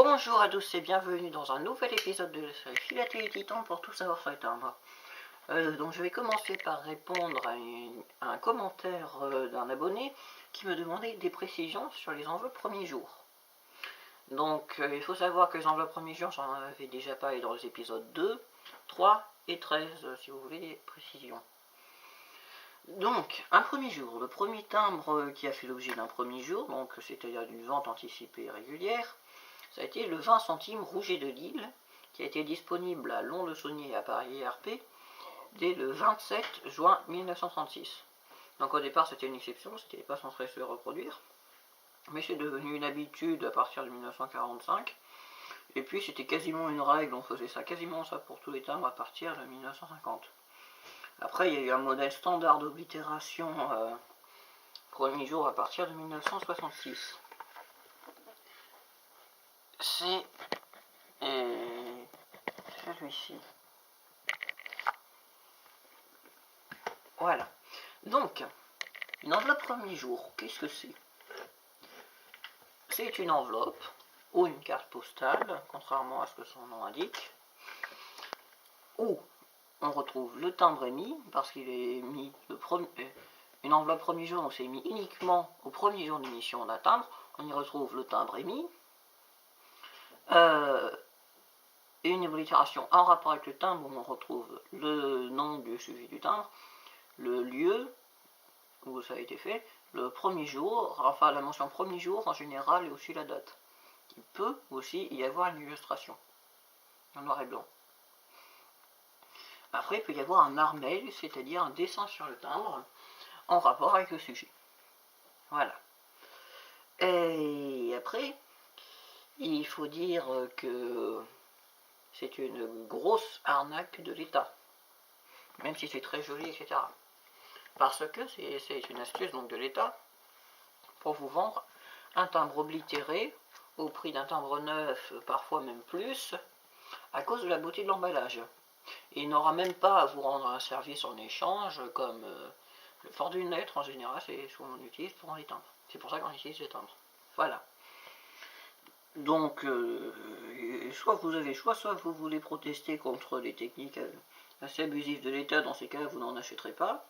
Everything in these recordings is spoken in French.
Bonjour à tous et bienvenue dans un nouvel épisode de la série Philatélie Titan pour tout savoir sur les timbres. Donc je vais commencer par répondre à un commentaire d'un abonné qui me demandait des précisions sur les enveloppes premiers jours. Donc il faut savoir que les enveloppes premiers jours, j'en avais déjà parlé dans les épisodes 2, 3 et 13 si vous voulez des précisions. Donc, un premier jour, le premier timbre qui a fait l'objet d'un premier jour, donc c'est-à-dire d'une vente anticipée régulière, ça a été le 20 centimes Rouget de Lille, qui a été disponible à Lons-le-Saunier et à Paris ERP dès le 27 juin 1936. Donc au départ c'était une exception, c'était pas censé se reproduire, mais c'est devenu une habitude à partir de 1945, et puis c'était quasiment une règle, on faisait ça quasiment ça pour tous les timbres à partir de 1950. Après il y a eu un modèle standard d'oblitération premier jour à partir de 1966. C'est celui-ci. Voilà. Donc, une enveloppe premier jour, qu'est-ce que c'est? C'est une enveloppe ou une carte postale, contrairement à ce que son nom indique, où on retrouve le timbre émis, parce qu'il est mis une enveloppe premier jour, on s'est mis uniquement au premier jour d'émission d'un timbre, on y retrouve le timbre émis, et une oblitération en rapport avec le timbre où on retrouve le nom du sujet du timbre, le lieu où ça a été fait, le premier jour, enfin la mention premier jour en général et aussi la date. Il peut aussi y avoir une illustration en noir et blanc. Après il peut y avoir un armel, c'est-à-dire un dessin sur le timbre en rapport avec le sujet. Voilà. Et après, il faut dire que c'est une grosse arnaque de l'État, même si c'est très joli, etc. Parce que c'est une astuce donc de l'État pour vous vendre un timbre oblitéré au prix d'un timbre neuf, parfois même plus, à cause de la beauté de l'emballage. Et il n'aura même pas à vous rendre un service en échange, comme le fort d'une lettre en général, c'est ce qu'on utilise pour les timbres. C'est pour ça qu'on utilise les timbres. Voilà. Donc, soit vous avez le choix, soit vous voulez protester contre les techniques assez abusives de l'État, dans ces cas-là vous n'en achèterez pas.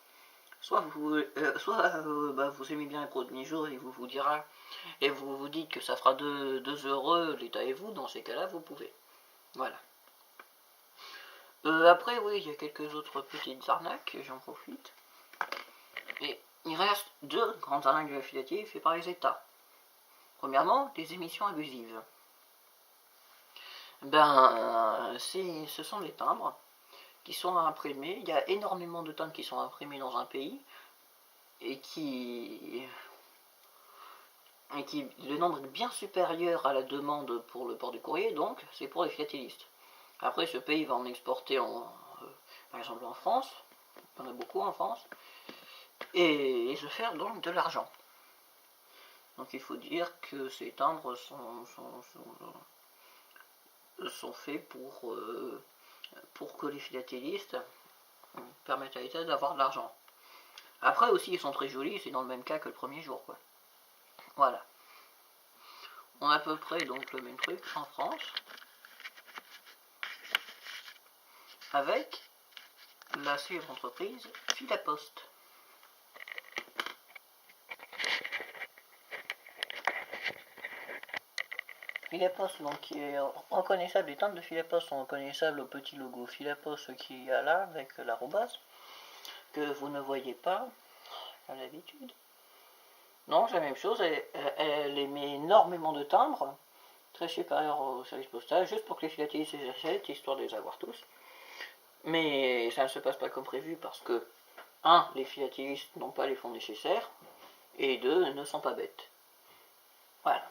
Soit vous aimez bien les premiers jours et vous dira, et vous vous dites que ça fera 2 heureux l'État et vous, dans ces cas-là vous pouvez. Voilà. Après oui, il y a quelques autres petites arnaques, j'en profite. Et il reste 2 grandes arnaques de la philatélie faites par les États. Premièrement, des émissions abusives. Ce sont des timbres qui sont imprimés. Il y a énormément de timbres qui sont imprimés dans un pays et le nombre est bien supérieur à la demande pour le port du courrier, donc c'est pour les philatélistes. Après, ce pays va en exporter par exemple en France, il y en a beaucoup en France, et se faire donc de l'argent. Donc il faut dire que ces timbres sont faits pour que les philatélistes permettent à l'État d'avoir de l'argent. Après aussi ils sont très jolis, c'est dans le même cas que le premier jour, quoi. Voilà. On a à peu près donc le même truc en France, avec la célèbre entreprise Filapost. Filapost, donc qui est reconnaissable, les timbres de Filapost sont reconnaissables au petit logo Filapost qui y a là avec l'arrobase, que vous ne voyez pas comme d'habitude. Non, c'est la même chose, elle émet énormément de timbres, très supérieurs au service postal, juste pour que les philatélistes les achètent, histoire de les avoir tous. Mais ça ne se passe pas comme prévu parce que 1. Les philatélistes n'ont pas les fonds nécessaires, et 2. Ne sont pas bêtes. Voilà.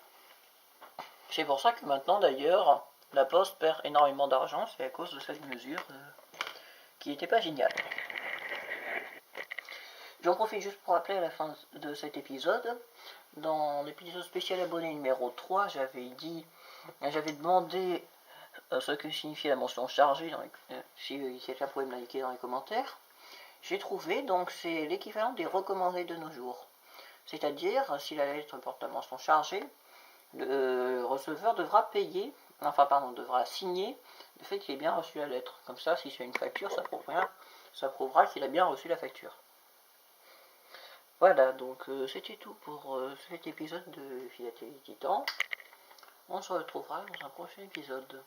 C'est pour ça que maintenant d'ailleurs la Poste perd énormément d'argent, c'est à cause de cette mesure qui n'était pas géniale. J'en profite juste pour rappeler à la fin de cet épisode, dans l'épisode spécial abonné numéro 3, j'avais demandé ce que signifiait la mention chargée, si quelqu'un pouvait me l'indiquer dans les commentaires. J'ai trouvé, donc c'est l'équivalent des recommandés de nos jours. C'est-à-dire, si la lettre porte la mention chargée, le receveur devra payer, enfin pardon, devra signer le fait qu'il ait bien reçu la lettre. Comme ça, si c'est une facture, ça prouvera qu'il a bien reçu la facture. Voilà, donc c'était tout pour cet épisode de Philatélie Titan. On se retrouvera dans un prochain épisode.